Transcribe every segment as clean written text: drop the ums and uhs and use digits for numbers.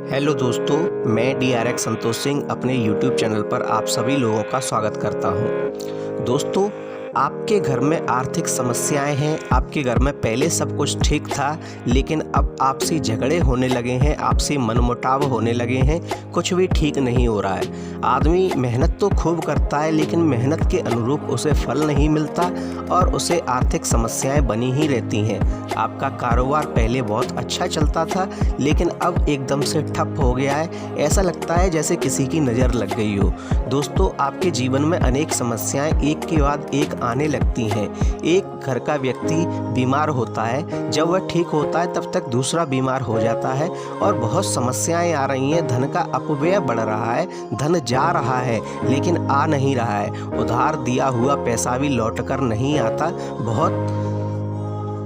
Hello दोस्तों, मैं DRX Santosh Singh अपने YouTube चैनल पर आप सभी लोगों का स्वागत करता हूं। दोस्तों, आपके घर में आर्थिक समस्याएं हैं। आपके घर में पहले सब कुछ ठीक था, लेकिन अब आपसी झगड़े होने लगे हैं, आपसी मनमुटाव होने लगे हैं, कुछ भी ठीक नहीं हो रहा है। आदमी मेहनत तो खूब करता है, लेकिन मेहनत के अनुरूप उसे फल नहीं मिलता और उसे आर्थिक समस्याएं बनी ही रहती हैं। आपका कारोबार पहले बहुत अच्छा चलता था, लेकिन अब एकदम से ठप हो गया है। ऐसा लगता है जैसे किसी की नज़र लग गई हो। दोस्तों, आपके जीवन में अनेक समस्याएं एक के बाद एक आने लगती हैं। एक घर का व्यक्ति बीमार होता है, जब वह ठीक होता है तब तक दूसरा बीमार हो जाता है और बहुत समस्याएं आ रही हैं। धन का अपव्यय बढ़ रहा है, धन जा रहा है लेकिन आ नहीं रहा है। उधार दिया हुआ पैसा भी लौट कर नहीं आता। बहुत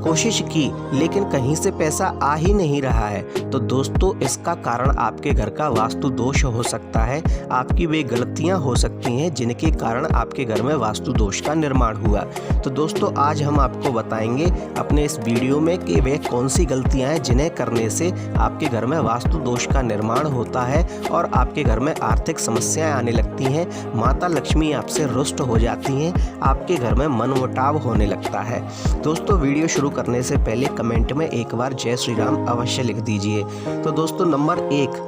कोशिश की, लेकिन कहीं से पैसा आ ही नहीं रहा है। तो दोस्तों, इसका कारण आपके घर का वास्तु दोष हो सकता है। आपकी वे गलतियां हो सकती हैं जिनके कारण आपके घर में वास्तु दोष का निर्माण हुआ। तो दोस्तों, आज हम आपको बताएंगे अपने इस वीडियो में कि वे कौन सी गलतियां हैं जिन्हें करने से आपके घर में वास्तु दोष का निर्माण होता है और आपके घर में आर्थिक समस्याएं आने लगती हैं। माता लक्ष्मी आपसे रुष्ट हो जाती हैं, आपके घर में मनमुटाव होने लगता है। दोस्तों, वीडियो शुरू करने से पहले कमेंट में एक बार जय श्री राम अवश्य लिख दीजिए। तो दोस्तों, नंबर 1,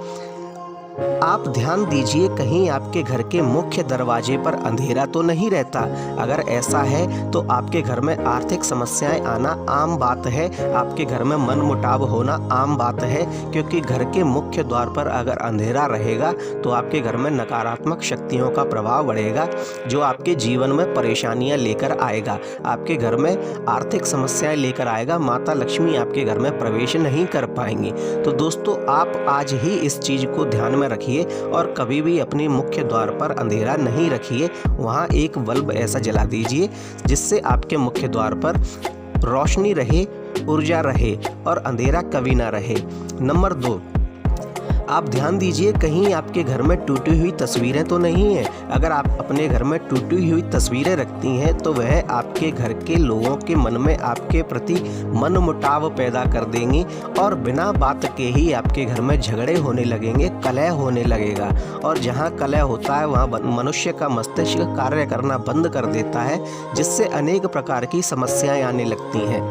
आप ध्यान दीजिए कहीं आपके घर के मुख्य दरवाजे पर अंधेरा तो नहीं रहता। अगर ऐसा है तो आपके घर में आर्थिक समस्याएं आना आम बात है, आपके घर में मनमुटाव होना आम बात है, क्योंकि घर के मुख्य द्वार पर अगर अंधेरा रहेगा तो आपके घर में नकारात्मक शक्तियों का प्रभाव बढ़ेगा, जो आपके जीवन में परेशानियां लेकर आएगा, आपके घर में आर्थिक समस्याएं लेकर आएगा। माता लक्ष्मी आपके घर में प्रवेश नहीं कर पाएंगी। तो दोस्तों, आप आज ही इस चीज़ को ध्यान में रखिए और कभी भी अपने मुख्य द्वार पर अंधेरा नहीं रखिए। वहां एक बल्ब ऐसा जला दीजिए जिससे आपके मुख्य द्वार पर रोशनी रहे, ऊर्जा रहे और अंधेरा कभी ना रहे। नंबर 2, आप ध्यान दीजिए कहीं आपके घर में टूटी हुई तस्वीरें तो नहीं हैं। अगर आप अपने घर में टूटी हुई तस्वीरें रखती हैं तो वह आपके घर के लोगों के मन में आपके प्रति मनमुटाव पैदा कर देंगी और बिना बात के ही आपके घर में झगड़े होने लगेंगे, कलह होने लगेगा। और जहां कलह होता है वहां मनुष्य का मस्तिष्क कार्य करना बंद कर देता है, जिससे अनेक प्रकार की समस्याएं आने लगती हैं।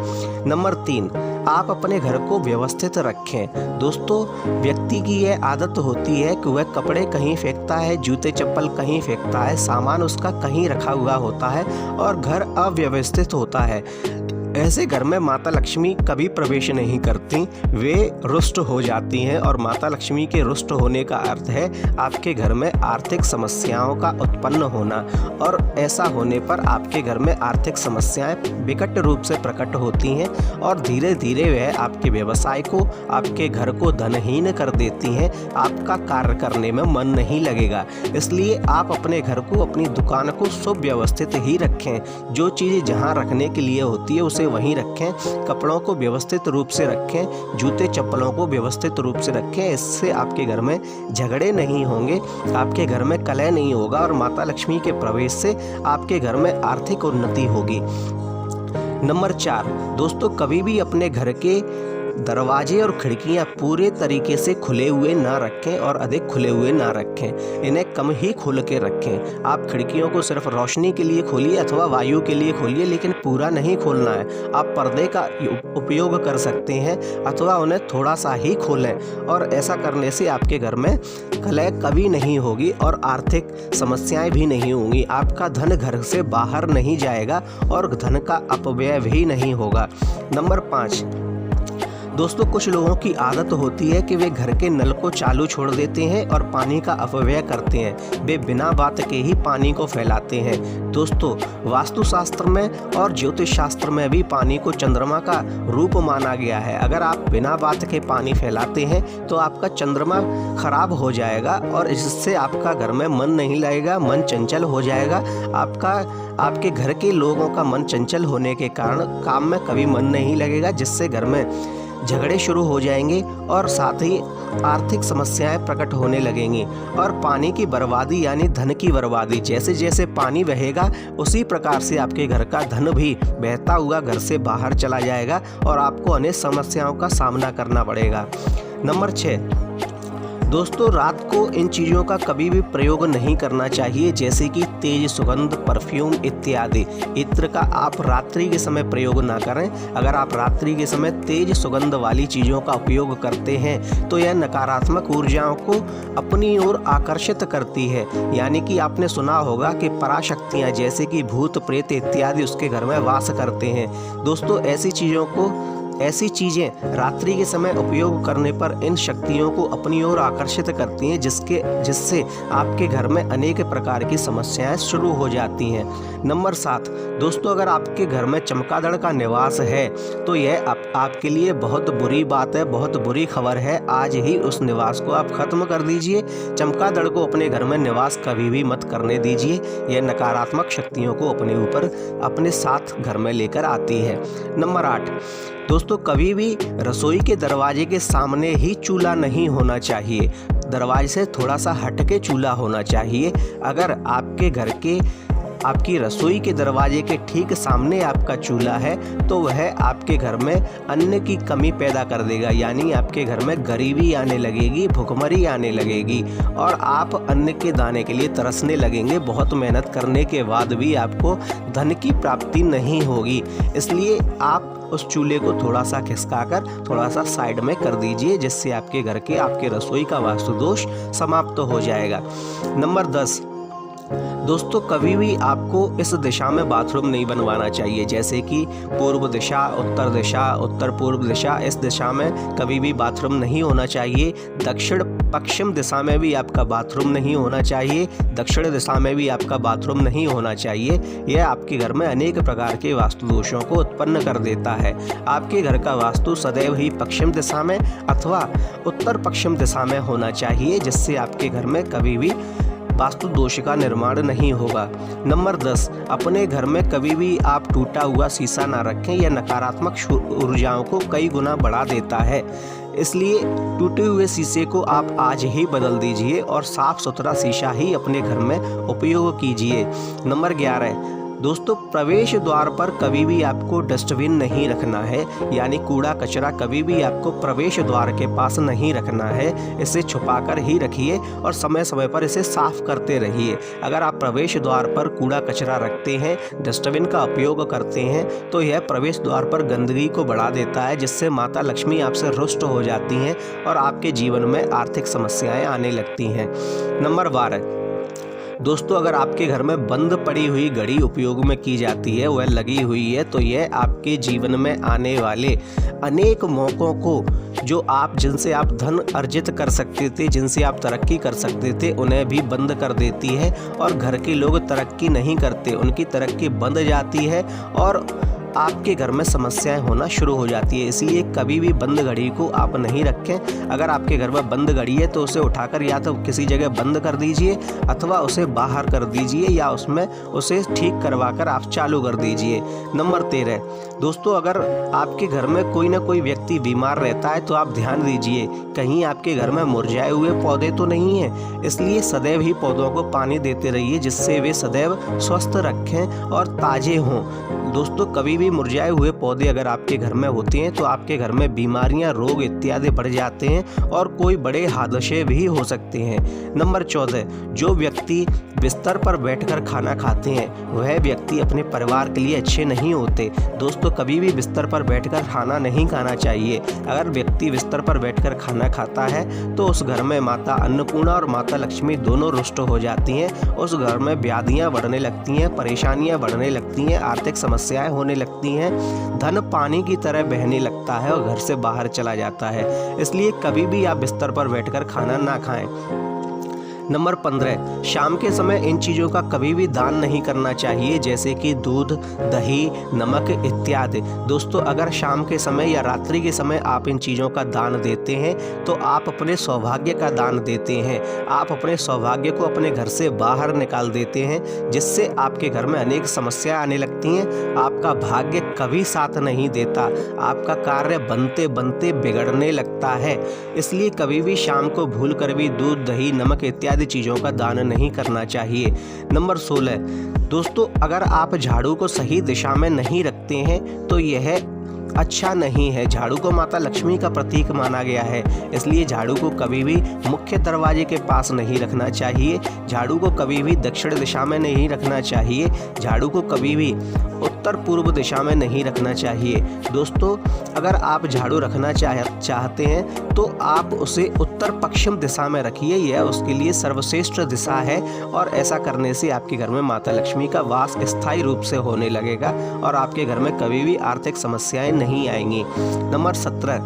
नंबर 3, आप अपने घर को व्यवस्थित रखें। दोस्तों, व्यक्ति की यह आदत होती है कि वह कपड़े कहीं फेंकता है, जूते चप्पल कहीं फेंकता है, सामान उसका कहीं रखा हुआ होता है और घर अव्यवस्थित होता है। ऐसे घर में माता लक्ष्मी कभी प्रवेश नहीं करती, वे रुष्ट हो जाती हैं और माता लक्ष्मी के रुष्ट होने का अर्थ है आपके घर में आर्थिक समस्याओं का उत्पन्न होना। और ऐसा होने पर आपके घर में आर्थिक समस्याएं विकट रूप से प्रकट होती हैं और धीरे धीरे वह आपके व्यवसाय को, आपके घर को धनहीन कर देती हैं। आपका कार्य करने में मन नहीं लगेगा। इसलिए आप अपने घर को, अपनी दुकान को सुव्यवस्थित ही रखें। जो चीज़ें जहाँ रखने के लिए होती है वहीं रखें। कपड़ों को व्यवस्थित रूप से रखें, जूते चप्पलों को व्यवस्थित रूप से रखें। इससे आपके घर में झगड़े नहीं होंगे, आपके घर में कलह नहीं होगा और माता लक्ष्मी के प्रवेश से आपके घर में आर्थिक उन्नति होगी। नंबर 4, दोस्तों, कभी भी अपने घर के दरवाजे और खिड़कियां पूरे तरीके से खुले हुए ना रखें और अधिक खुले हुए ना रखें। इन्हें कम ही खोल के रखें। आप खिड़कियों को सिर्फ रोशनी के लिए खोलिए अथवा वायु के लिए खोलिए, लेकिन पूरा नहीं खोलना है। आप पर्दे का उपयोग कर सकते हैं अथवा उन्हें थोड़ा सा ही खोलें। और ऐसा करने से आपके घर में कलह कभी नहीं होगी और आर्थिक समस्याएं भी नहीं होंगी। आपका धन घर से बाहर नहीं जाएगा और धन का अपव्यय भी नहीं होगा। नंबर 5, दोस्तों, कुछ लोगों की आदत होती है कि वे घर के नल को चालू छोड़ देते हैं और पानी का अपव्यय करते हैं। वे बिना बात के ही पानी को फैलाते हैं। दोस्तों, वास्तुशास्त्र में और ज्योतिष शास्त्र में भी पानी को चंद्रमा का रूप माना गया है। अगर आप बिना बात के पानी फैलाते हैं तो आपका चंद्रमा खराब हो जाएगा और इससे आपका घर में मन नहीं लगेगा, मन चंचल हो जाएगा। आपके घर के लोगों का मन चंचल होने के कारण काम में कभी मन नहीं लगेगा, जिससे घर में झगड़े शुरू हो जाएंगे और साथ ही आर्थिक समस्याएं प्रकट होने लगेंगी। और पानी की बर्बादी यानी धन की बर्बादी, जैसे जैसे पानी बहेगा उसी प्रकार से आपके घर का धन भी बहता हुआ घर से बाहर चला जाएगा और आपको अनेक समस्याओं का सामना करना पड़ेगा। नंबर 6, दोस्तों रात को इन चीज़ों का कभी भी प्रयोग नहीं करना चाहिए, जैसे कि तेज सुगंध, परफ्यूम इत्यादि। इत्र का आप रात्रि के समय प्रयोग ना करें। अगर आप रात्रि के समय तेज सुगंध वाली चीज़ों का उपयोग करते हैं तो यह नकारात्मक ऊर्जाओं को अपनी ओर आकर्षित करती है। यानी कि आपने सुना होगा कि पराशक्तियाँ जैसे कि भूत प्रेत इत्यादि उसके घर में वास करते हैं। दोस्तों ऐसी चीज़ें रात्रि के समय उपयोग करने पर इन शक्तियों को अपनी ओर आकर्षित करती हैं, जिससे आपके घर में अनेक प्रकार की समस्याएं शुरू हो जाती हैं। नंबर 7, दोस्तों अगर आपके घर में चमगादड़ का निवास है तो यह आपके लिए बहुत बुरी बात है, बहुत बुरी खबर है। आज ही उस निवास को आप खत्म कर दीजिए। चमगादड़ को अपने घर में निवास कभी भी मत करने दीजिए। यह नकारात्मक शक्तियों को अपने साथ घर में लेकर आती है। नंबर 8, दोस्तों कभी भी रसोई के दरवाजे के सामने ही चूल्हा नहीं होना चाहिए। दरवाजे से थोड़ा सा हट के चूल्हा होना चाहिए। अगर आपकी रसोई के दरवाजे के ठीक सामने आपका चूल्हा है तो वह आपके घर में अन्न की कमी पैदा कर देगा। यानी आपके घर में गरीबी आने लगेगी, भुखमरी आने लगेगी और आप अन्न के दाने के लिए तरसने लगेंगे। बहुत मेहनत करने के बाद भी आपको धन की प्राप्ति नहीं होगी। इसलिए आप उस चूल्हे को थोड़ा सा खिसकाकर थोड़ा सा साइड में कर दीजिए, जिससे आपके रसोई का वास्तु दोष समाप्त हो जाएगा। नंबर 10, दोस्तों कभी भी आपको इस दिशा में बाथरूम नहीं बनवाना चाहिए, जैसे कि पूर्व दिशा, उत्तर पूर्व दिशा। इस दिशा में कभी भी बाथरूम नहीं होना चाहिए। दक्षिण पश्चिम दिशा में भी आपका बाथरूम नहीं होना चाहिए। दक्षिण दिशा में भी आपका बाथरूम नहीं होना चाहिए। यह आपके घर में अनेक प्रकार के वास्तु दोषों को उत्पन्न कर देता है। आपके घर का वास्तु सदैव ही पश्चिम दिशा में अथवा उत्तर पश्चिम दिशा में होना चाहिए, जिससे आपके घर में कभी भी वास्तु दोष का निर्माण नहीं होगा। नंबर 10, अपने घर में कभी भी आप टूटा हुआ शीशा ना रखें। यह नकारात्मक ऊर्जाओं को कई गुना बढ़ा देता है। इसलिए टूटे हुए शीशे को आप आज ही बदल दीजिए और साफ सुथरा शीशा ही अपने घर में उपयोग कीजिए। नंबर 11, दोस्तों प्रवेश द्वार पर कभी भी आपको डस्टबिन नहीं रखना है। यानी कूड़ा कचरा कभी भी आपको प्रवेश द्वार के पास नहीं रखना है। इसे छुपाकर ही रखिए और समय समय पर इसे साफ करते रहिए। अगर आप प्रवेश द्वार पर कूड़ा कचरा रखते हैं, डस्टबिन का उपयोग करते हैं, तो यह प्रवेश द्वार पर गंदगी को बढ़ा देता है, जिससे माता लक्ष्मी आपसे रुष्ट हो जाती हैं और आपके जीवन में आर्थिक समस्याएं आने लगती हैं। नंबर 12, दोस्तों अगर आपके घर में बंद पड़ी हुई घड़ी उपयोग में की जाती है, वह लगी हुई है, तो यह आपके जीवन में आने वाले अनेक मौक़ों को जिनसे आप धन अर्जित कर सकते थे, जिनसे आप तरक्की कर सकते थे, उन्हें भी बंद कर देती है और घर के लोग तरक्की नहीं करते, उनकी तरक्की बंद जाती है और आपके घर में समस्याएं होना शुरू हो जाती है। इसलिए कभी भी बंद घड़ी को आप नहीं रखें। अगर आपके घर में बंद घड़ी है तो उसे उठाकर या तो किसी जगह बंद कर दीजिए अथवा उसे बाहर कर दीजिए या उसे ठीक करवाकर आप चालू कर दीजिए। नंबर 13, दोस्तों अगर आपके घर में कोई ना कोई व्यक्ति बीमार रहता है तो आप ध्यान दीजिए कहीं आपके घर में मुरझाए हुए पौधे तो नहीं हैं। इसलिए सदैव ही पौधों को पानी देते रहिए, जिससे वे सदैव स्वस्थ रखें और ताज़े हों। दोस्तों कभी भी मुरझाए हुए पौधे अगर आपके घर में होते हैं तो आपके घर में बीमारियां, रोग इत्यादि बढ़ जाते हैं और कोई बड़े हादसे भी हो सकते हैं। नंबर 14, जो व्यक्ति बिस्तर पर बैठकर खाना खाते हैं वह व्यक्ति अपने परिवार के लिए अच्छे नहीं होते। दोस्तों कभी भी बिस्तर पर बैठकर खाना नहीं खाना चाहिए। अगर व्यक्ति बिस्तर पर बैठकर खाना खाता है तो उस घर में माता अन्नपूर्णा और माता लक्ष्मी दोनों रुष्ट हो जाती हैं। उस घर में व्याधियां बढ़ने लगती हैं, परेशानियां बढ़ने लगती हैं, आर्थिक समस्याएं होने लगती हैं, धन पानी की तरह बहने लगता है और घर से बाहर चला जाता है। इसलिए कभी भी आप बिस्तर पर बैठकर खाना ना खाएं। नंबर 15, शाम के समय इन चीज़ों का कभी भी दान नहीं करना चाहिए, जैसे कि दूध, दही, नमक इत्यादि। दोस्तों अगर शाम के समय या रात्रि के समय आप इन चीज़ों का दान देते हैं तो आप अपने सौभाग्य का दान देते हैं। आप अपने सौभाग्य को अपने घर से बाहर निकाल देते हैं, जिससे आपके घर में अनेक समस्याएं आने लगती हैं। आपका भाग्य कभी साथ नहीं देता, आपका कार्य बनते बनते बिगड़ने लगता है। इसलिए कभी भी शाम को भूल कर भी दूध, दही, नमक इत्यादि चीज़ों का दान नहीं करना चाहिए। नंबर 16, दोस्तों अगर आप झाड़ू को सही दिशा में नहीं रखते हैं तो यह अच्छा नहीं है। झाड़ू को माता लक्ष्मी का प्रतीक माना गया है, इसलिए झाड़ू को कभी भी मुख्य दरवाजे के पास नहीं रखना चाहिए। झाड़ू को कभी भी दक्षिण दिशा में नहीं रखना चाहिए। झाड़ू को कभी भी उत्तर पूर्व दिशा में नहीं रखना चाहिए। दोस्तों, अगर आप झाड़ू रखना चाहते हैं तो आप उसे उत्तर पश्चिम दिशा में रखिए, यह उसके लिए सर्वश्रेष्ठ दिशा है और ऐसा करने से आपके घर में माता लक्ष्मी का वास स्थायी रूप से होने लगेगा और आपके घर में कभी भी आर्थिक समस्याएं नहीं आएंगी। नंबर 17,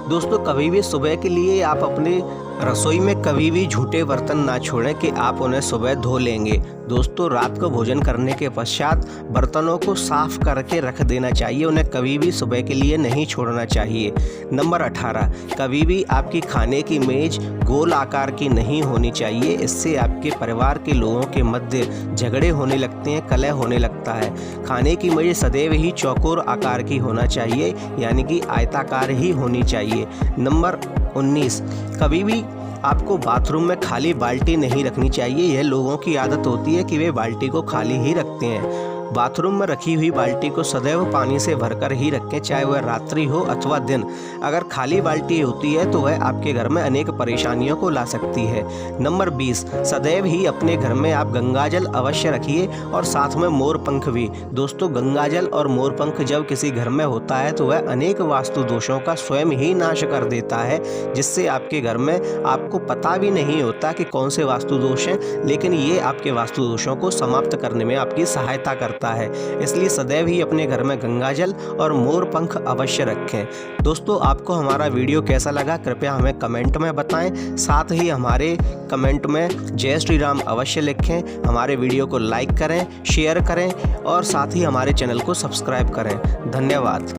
दोस्तों, कभी भी सुबह के लिए आप अपने रसोई में कभी भी झूठे बर्तन ना छोड़ें कि आप उन्हें सुबह धो लेंगे। दोस्तों, रात को भोजन करने के पश्चात बर्तनों को साफ करके रख देना चाहिए, उन्हें कभी भी सुबह के लिए नहीं छोड़ना चाहिए। नंबर 18, कभी भी आपकी खाने की मेज गोल आकार की नहीं होनी चाहिए, इससे आपके परिवार के लोगों के मध्य झगड़े होने लगते हैं, कलह होने लगता है। खाने की मेज सदैव ही चौकोर आकार की होना चाहिए, यानी कि आयताकार ही होनी चाहिए। नंबर 19, कभी भी आपको बाथरूम में खाली बाल्टी नहीं रखनी चाहिए। यह लोगों की आदत होती है कि वे बाल्टी को खाली ही रखते हैं। बाथरूम में रखी हुई बाल्टी को सदैव पानी से भरकर ही रखें, चाहे वह रात्रि हो अथवा दिन। अगर खाली बाल्टी होती है तो वह आपके घर में अनेक परेशानियों को ला सकती है। नंबर 20, सदैव ही अपने घर में आप गंगाजल अवश्य रखिए और साथ में मोर पंख भी। दोस्तों, गंगाजल और मोर पंख जब किसी घर में होता है तो वह अनेक वास्तु दोषों का स्वयं ही नाश कर देता है, जिससे आपके घर में आपको पता भी नहीं होता कि कौन से वास्तु दोष हैं, लेकिन ये आपके वास्तु दोषों को समाप्त करने में आपकी सहायता करता है। इसलिए सदैव ही अपने घर में गंगाजल और मोर पंख अवश्य रखें। दोस्तों, आपको हमारा वीडियो कैसा लगा कृपया हमें कमेंट में बताएं। साथ ही हमारे कमेंट में जय श्री राम अवश्य लिखें। हमारे वीडियो को लाइक करें, शेयर करें और साथ ही हमारे चैनल को सब्सक्राइब करें। धन्यवाद।